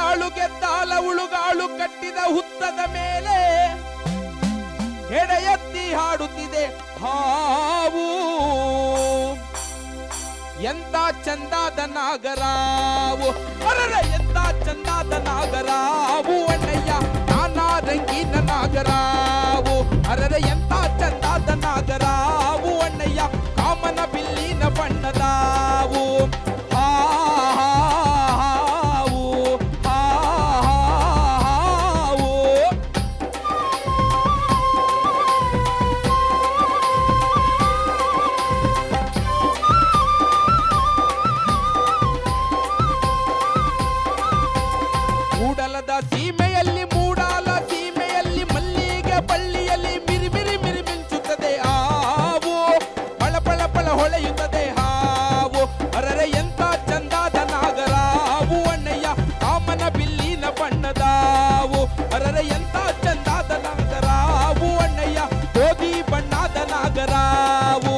ಉಳುಗಾಳು ಗೆದ್ದಾಲ ಉಳುಗಾಳು ಕಟ್ಟಿದ ಹುತ್ತದ ಮೇಲೆ ಹೆಡೆ ಎತ್ತಿ ಹಾಡುತ್ತಿದೆ ಹಾವು. ಎಂತ ಚಂದಾದ ನಾಗರಾವು, ಅರರ ಎಂತ ಚಂದಾದ ನಾಗರಾವು ಅಣ್ಣಯ್ಯ, ನಾನಾ ರಂಗಿನ ನಾಗರಾವು. ಅರರ ಎಂತ ಚಂದಾದ ನಾಗರಾವು ಅಣ್ಣಯ್ಯ, ಕಾಮನ ಬಿಲ್ಲಿನ ಬಣ್ಣದಾವು. ಮೂಡಲದ ಸೀಮೆಯಲ್ಲಿ ಮೂಡಾಲ ಸೀಮೆಯಲ್ಲಿ ಮಲ್ಲಿಗೆ ಬಳ್ಳಿಯಲ್ಲಿ ಮಿರಿ ಮಿರಿ ಮಿರಿ ಮಿಂಚುತ್ತದೆ ಹಾವು, ಪಳ ಪಳ ಪಳ ಹೊಳೆಯುತ್ತದೆ ಹಾವು. ಅರರೆ ಎಂತ ಚಂದಾದ ನಾಗರಾವು ಅಣ್ಣಯ್ಯ, ಕಾಮನ ಬಿಲ್ಲಿನ ಬಣ್ಣದಾವು. ಅರರೆ ಎಂತ ಚಂದಾದ ನಾಗರಾವು ಅಣ್ಣಯ್ಯ, ಗೋಧಿ ಬಣ್ಣದ ನಾಗರಾವು.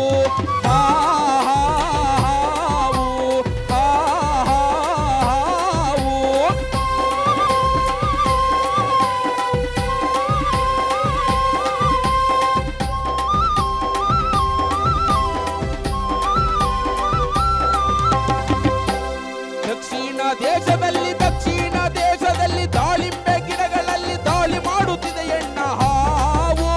ದಕ್ಷಿಣ ದೇಶದಲ್ಲಿ ದಾಳಿಂಬೆ ಗಿಡಗಳಲ್ಲಿ ದಾಳಿ ಮಾಡುತ್ತಿದೆ ಎಣ್ಣ ಹಾವು,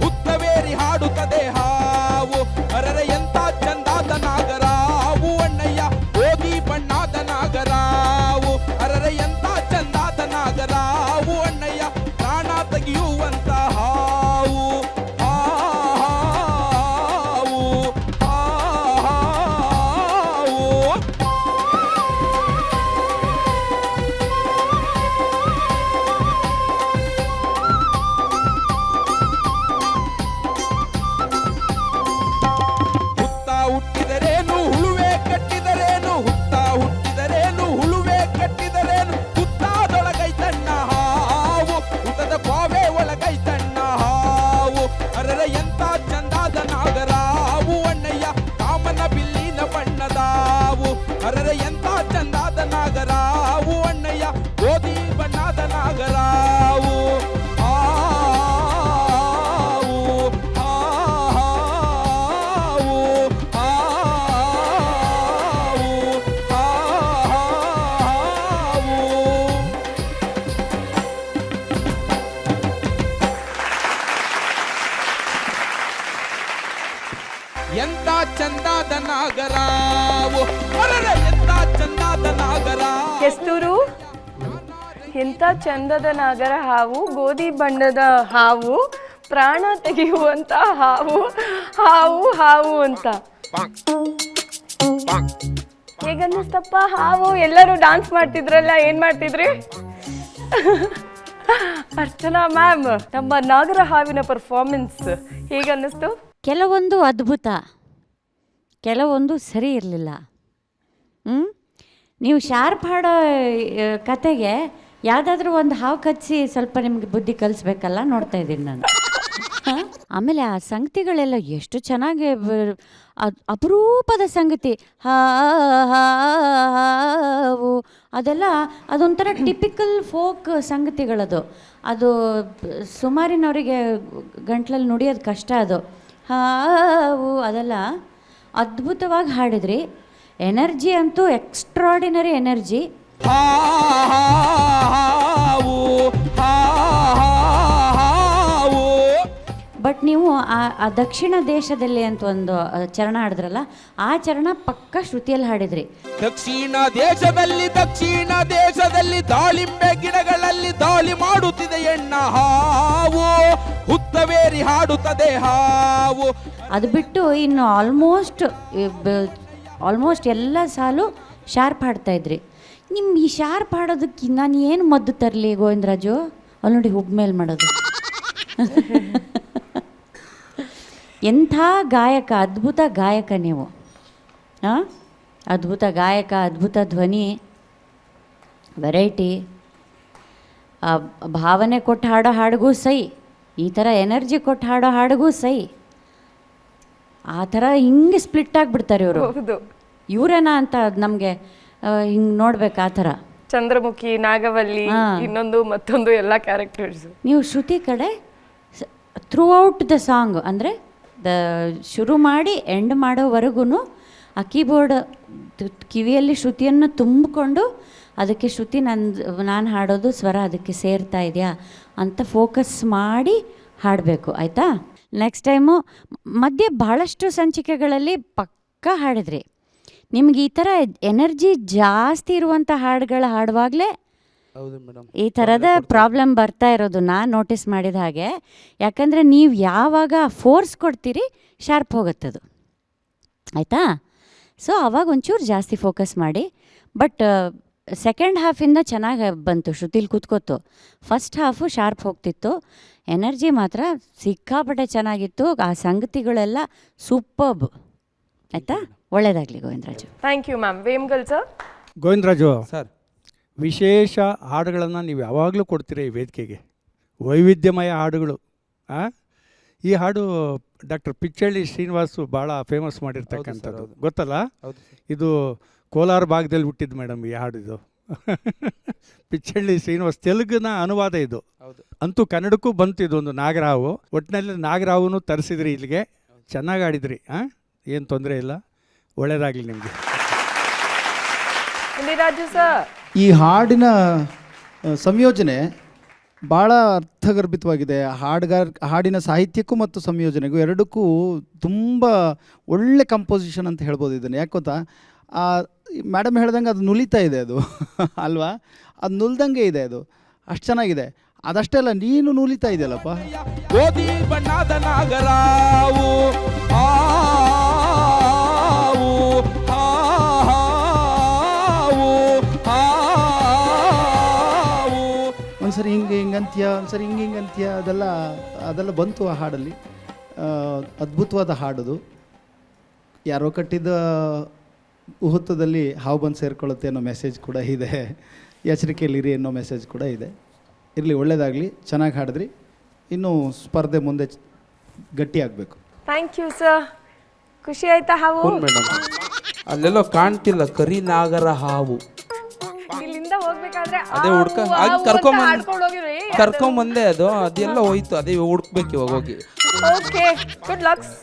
ಹುತ್ತವೇರಿ ಹಾಡುತ್ತದೆ ಹಾವು. ಅರರೆ ಎಂತ ಚಂದಾದ ನಾಗರಾವು ಅಣ್ಣಯ್ಯ, ಗೋಧಿ ಬಣ್ಣದ ನಾಗರಾವು. ಅರರೆ ಎಂತ ಚಂದಾದ ನಾಗರಾವು ಅಣ್ಣಯ್ಯ, ಪ್ರಾಣ ತೆಗೆಯುವಂತ ಹಾವು. ಹುಟ್ಟಿದರೇನು ಹುಳುವೆ ಕಟ್ಟಿದರೇನು, ಹುತ್ತ ಹುಟ್ಟಿದರೇನು ಹುಳುವೆ ಕಟ್ಟಿದರೇನು, ಹುತ್ತಾದೊಳಗೈತಣ್ಣ ಹಾವು, ಹುತ್ತದ ಬಾವೆ ಒಳಗೈತಣ್ಣ ಹಾವು. ಅರರೆ ಎಂತ ಚಂದಾದ ನಾಗರಾವು ಅಣ್ಣಯ್ಯ, ಕಾಮನ ಬಿಲ್ಲಿನ ಬಣ್ಣದಾವು. ಅರರೆ ಎಂತ ಚಂದಾದ ನಾಗರಾವು ಅಣ್ಣಯ್ಯ, ಗೋಧಿ ಬಣ್ಣದ ನಾಗರಾವು. ಎಂತ ಚಂದಾದ ನಾಗರಾವು, ಅರರೆ ಎಂತ ಚಂದಾದ ನಾಗರಾವು. ಕೆಸ್ತೂರು, ಎಂತ ಚಂದದ ನಾಗರ ಹಾವು, ಗೋಧಿ ಬಣ್ಣದ ಹಾವು, ಪ್ರಾಣ ತೆಗೆಯುವಂತ ಹಾವು, ಹಾವು ಹಾವು ಅಂತ ಹೇಗನ್ನಿಸ್ತಪ್ಪ ಹಾವು? ಎಲ್ಲರೂ ಡಾನ್ಸ್ ಮಾಡ್ತಿದ್ರಲ್ಲ, ಏನ್ ಮಾಡ್ತಿದ್ರಿ? ಅರ್ಚನಾ ಮ್ಯಾಮ್, ನಮ್ಮ ನಾಗರ ಹಾವಿನ ಪರ್ಫಾರ್ಮೆನ್ಸ್ ಹೇಗನ್ನಿಸ್ತು? ಕೆಲವೊಂದು ಅದ್ಭುತ, ಕೆಲವೊಂದು ಸರಿ ಇರಲಿಲ್ಲ. ನೀವು ಶಾರ್ಪ್ ಹಾಡೋ ಕತೆಗೆ ಯಾವುದಾದ್ರೂ ಒಂದು ಹಾವು ಕಚ್ಚಿ ಸ್ವಲ್ಪ ನಿಮಗೆ ಬುದ್ಧಿ ಕಲಿಸ್ಬೇಕಲ್ಲ, ನೋಡ್ತಾ ಇದ್ದೀನಿ ನಾನು. ಆಮೇಲೆ ಆ ಸಂಗತಿಗಳೆಲ್ಲ ಎಷ್ಟು ಚೆನ್ನಾಗಿ, ಅಪರೂಪದ ಸಂಗತಿ ಹಾವು ಅದೆಲ್ಲ, ಅದೊಂಥರ ಟಿಪಿಕಲ್ ಫೋಕ್ ಸಂಗತಿಗಳದು. ಅದು ಸುಮಾರಿನವರಿಗೆ ಗಂಟ್ಲಲ್ಲಿ ನುಡಿಯೋದು ಕಷ್ಟ. ಅದು ಹಾವು ಅದೆಲ್ಲ ಅದ್ಭುತವಾಗಿ ಹಾಡಿದ್ರಿ. ಎನರ್ಜಿ ಅಂತೂ ಎಕ್ಸ್ಟ್ರಾಡಿನರಿ ಎನರ್ಜಿ. ಬಟ್ ನೀವು ಆ ದಕ್ಷಿಣ ದೇಶದಲ್ಲಿ ಅಂತ ಒಂದು ಚರಣ ಹಾಡಿದ್ರಲ್ಲ, ಆ ಚರಣ ಪಕ್ಕ ಶ್ರುತಿಯಲ್ಲಿ ಹಾಡಿದ್ರಿ. ದಕ್ಷಿಣ ದೇಶದಲ್ಲಿ ದಾಳಿಂಬೆ ಗಿಡಗಳಲ್ಲಿ ದಾಳಿ ಮಾಡುತ್ತಿದೆ ಎಣ್ಣ ಹಾವು, ಹುತ್ತವೇರಿ ಹಾಡುತ್ತದೆ ಹಾವು. ಅದು ಬಿಟ್ಟು ಇನ್ನು ಆಲ್ಮೋಸ್ಟ್ ಎಲ್ಲ ಸಾಲು ಶಾರ್ಪ್ ಹಾಡ್ತಾ ಇದ್ರಿ. ನಿಮ್ಮ ಈ ಶಾರ್ಪ್ ಹಾಡೋದಕ್ಕೆ ನಾನು ಏನು ಮದ್ದು ತರಲಿ ಗೋವಿಂದರಾಜು? ಅಲ್ಲಿ ನೋಡಿ ಹುಬ್ಬ ಮೇಲೆ ಮಾಡೋದು. ಎಂಥ ಗಾಯಕ, ಅದ್ಭುತ ಗಾಯಕ ನೀವು. ಅದ್ಭುತ ಗಾಯಕ, ಅದ್ಭುತ ಧ್ವನಿ, ವೆರೈಟಿ, ಭಾವನೆ ಕೊಟ್ಟು ಹಾಡೋ ಹಾಡಿಗೂ ಸೈ, ಈ ಥರ ಎನರ್ಜಿ ಕೊಟ್ಟು ಹಾಡೋ ಹಾಡಿಗೂ ಸೈ. ಆ ಥರ ಹಿಂಗೆ ಸ್ಪ್ಲಿಟ್ ಆಗಿಬಿಡ್ತಾರೆ ಇವರು. ಇವರೇನಾ ಅಂತ ನಮಗೆ ಹಿಂಗೆ ನೋಡ್ಬೇಕು. ಆ ಥರ ಚಂದ್ರಮುಖಿ, ನಾಗವಲ್ಲಿ, ಇನ್ನೊಂದು ಮತ್ತೊಂದು ಎಲ್ಲ ಕ್ಯಾರೆಕ್ಟರ್ಸ್. ನೀವು ಶ್ರುತಿ ಕಡೆ ಥ್ರೂ ಔಟ್ ದ ಸಾಂಗ್ ಅಂದರೆ ಶುರು ಮಾಡಿ ಎಂಡ್ ಮಾಡೋವರೆಗೂ ಆ ಕೀಬೋರ್ಡ್ ಕಿವಿಯಲ್ಲಿ ಶ್ರುತಿಯನ್ನು ತುಂಬಿಕೊಂಡು ಅದಕ್ಕೆ ಶ್ರುತಿ ನಾನು ಹಾಡೋದು ಸ್ವರ ಅದಕ್ಕೆ ಸೇರ್ತಾ ಇದೆಯಾ ಅಂತ ಫೋಕಸ್ ಮಾಡಿ ಹಾಡಬೇಕು, ಆಯಿತಾ? ನೆಕ್ಸ್ಟ್ ಟೈಮು ಮಧ್ಯೆ ಭಾಳಷ್ಟು ಸಂಚಿಕೆಗಳಲ್ಲಿ ಪಕ್ಕಾ ಹಾಡಿದ್ರಿ. ನಿಮ್ಗೆ ಈ ಥರ ಎನರ್ಜಿ ಜಾಸ್ತಿ ಇರುವಂಥ ಹಾಡುಗಳು ಹಾಡುವಾಗಲೇ ಈ ಥರದ ಪ್ರಾಬ್ಲಮ್ ಬರ್ತಾ ಇರೋದು ನಾನು ನೋಟಿಸ್ ಮಾಡಿದ ಹಾಗೆ. ಯಾಕಂದರೆ ನೀವು ಯಾವಾಗ ಫೋರ್ಸ್ ಕೊಡ್ತೀರಿ ಶಾರ್ಪ್ ಹೋಗುತ್ತದು, ಆಯಿತಾ? ಸೊ ಅವಾಗ ಒಂಚೂರು ಜಾಸ್ತಿ ಫೋಕಸ್ ಮಾಡಿ. ಬಟ್ ಸೆಕೆಂಡ್ ಹಾಫಿಂದ ಚೆನ್ನಾಗಿ ಬಂತು, ಶ್ರುತಿಲಿ ಕೂತ್ಕೋತು. ಫಸ್ಟ್ ಹಾಫು ಶಾರ್ಪ್ ಹೋಗ್ತಿತ್ತು, ಎನರ್ಜಿ ಮಾತ್ರ ಸಿಕ್ಕಾಪಟ್ಟೆ ಚೆನ್ನಾಗಿತ್ತು. ಆ ಸಂಗತಿಗಳೆಲ್ಲ ಸೂಪರ್ಬ್, ಆಯಿತಾ? ಒಳ್ಳೆಯದಾಗಲಿ Govindaraju. Thank you ma'am. Vemgal sir. Govindaraju sir, ವಿಶೇಷ ಹಾಡುಗಳನ್ನು ನೀವು ಯಾವಾಗಲೂ ಕೊಡ್ತೀರ ಈ ವೇದಿಕೆಗೆ, ವೈವಿಧ್ಯಮಯ ಹಾಡುಗಳು. ಈ ಹಾಡು ಡಾಕ್ಟರ್ ಪಿಚ್ಚಳ್ಳಿ ಶ್ರೀನಿವಾಸು ಭಾಳ ಫೇಮಸ್ ಮಾಡಿರ್ತಕ್ಕಂಥದ್ದು, ಗೊತ್ತಲ್ಲ? ಇದು ಕೋಲಾರ ಭಾಗದಲ್ಲಿ ಹುಟ್ಟಿದ್ದು ಮೇಡಮ್ ಈ ಹಾಡು. ಇದು ಪಿಚ್ಚಳ್ಳಿ ಶ್ರೀನಿವಾಸ್, ತೆಲುಗಿನ ಅನುವಾದ ಇದು. ಅಂತೂ ಕನ್ನಡಕ್ಕೂ ಬಂತು ಇದೊಂದು ನಾಗರಾವು. ಒಟ್ಟಿನಲ್ಲಿ ನಾಗರಾವುನು ತರಿಸಿದ್ರಿ ಇಲ್ಲಿಗೆ, ಚೆನ್ನಾಗಿ ಆಡಿದ್ರಿ. ಏನು ತೊಂದರೆ ಇಲ್ಲ, ಒಳ್ಳೆಯದಾಗಲಿ ನಿಮಗೆ. ರಾಜು ಸರ್, ಈ ಹಾಡಿನ ಸಂಯೋಜನೆ ಭಾಳ ಅರ್ಥಗರ್ಭಿತವಾಗಿದೆ. ಹಾಡಿನ ಸಾಹಿತ್ಯಕ್ಕೂ ಮತ್ತು ಸಂಯೋಜನೆಗೂ ಎರಡಕ್ಕೂ ತುಂಬ ಒಳ್ಳೆ ಕಂಪೋಸಿಷನ್ ಅಂತ ಹೇಳ್ಬೋದು ಇದನ್ನು. ಯಾಕೆ ಗೊತ್ತಾ, ಮೇಡಮ್ ಹೇಳ್ದಂಗೆ ಅದು ನುಲಿತಾ ಇದೆ ಅದು ಅಲ್ವಾ? ಅದು ನುಲ್ದಂಗೆ ಇದೆ, ಅದು ಅಷ್ಟು ಚೆನ್ನಾಗಿದೆ. ಅದಷ್ಟೇ ಅಲ್ಲ, ನೀನು ನೂಲಿತಾ ಇದೆಯಲ್ಲಪ್ಪ. ಗೋಧಿ ಬಣ್ಣದ ನಾಗರಾವು ಹಾವು ಹಾವು ಹಾವು. ಒಂದ್ಸರಿ ಹಿಂಗಂತ್ಯ, ಒಂದ್ಸರಿ ಹಿಂಗಂತ್ಯ, ಅದೆಲ್ಲ ಬಂತು ಆ ಹಾಡಲ್ಲಿ. ಅದ್ಭುತವಾದ ಹಾಡದು. ಯಾರೋ ಕಟ್ಟಿದ ಮುಹೂರ್ತದಲ್ಲಿ ಹಾವು ಬಂದು ಸೇರ್ಕೊಳ್ಳುತ್ತೆ ಅನ್ನೋ ಮೆಸೇಜ್ ಕೂಡ ಇದೆ, ಎಚ್ಚರಿಕೆಯಲ್ಲಿರಿ ಅನ್ನೋ ಮೆಸೇಜ್ ಕೂಡ ಇದೆ. ಇರಲಿ, ಒಳ್ಳೆಯದಾಗಲಿ, ಚೆನ್ನಾಗಿ ಹಾಡಿದ್ರಿ. ಇನ್ನೂ ಸ್ಪರ್ಧೆ ಮುಂದೆ ಗಟ್ಟಿ ಆಗಬೇಕು. Thank you sir. ಖುಷಿ ಆಯ್ತಾ ಹಾವು? ಮೇಡಮ್, ಅಲ್ಲೆಲ್ಲೋ ಕಾಣ್ತಿಲ್ಲ ಕರಿ ನಾಗರ ಹಾವು. ಇಲ್ಲಿಂದ ಹೋಗ್ಬೇಕಾದ್ರೆ ಅದೇ ಹುಡ್ಕ ಕರ್ಕೊಂಬಂದೆ, ಅದೆಲ್ಲ ಹೋಯ್ತು. ಅದೇ ಹುಡ್ಕ್ಬೇಕು ಇವಾಗ ಹೋಗಿ. Okay, good lux.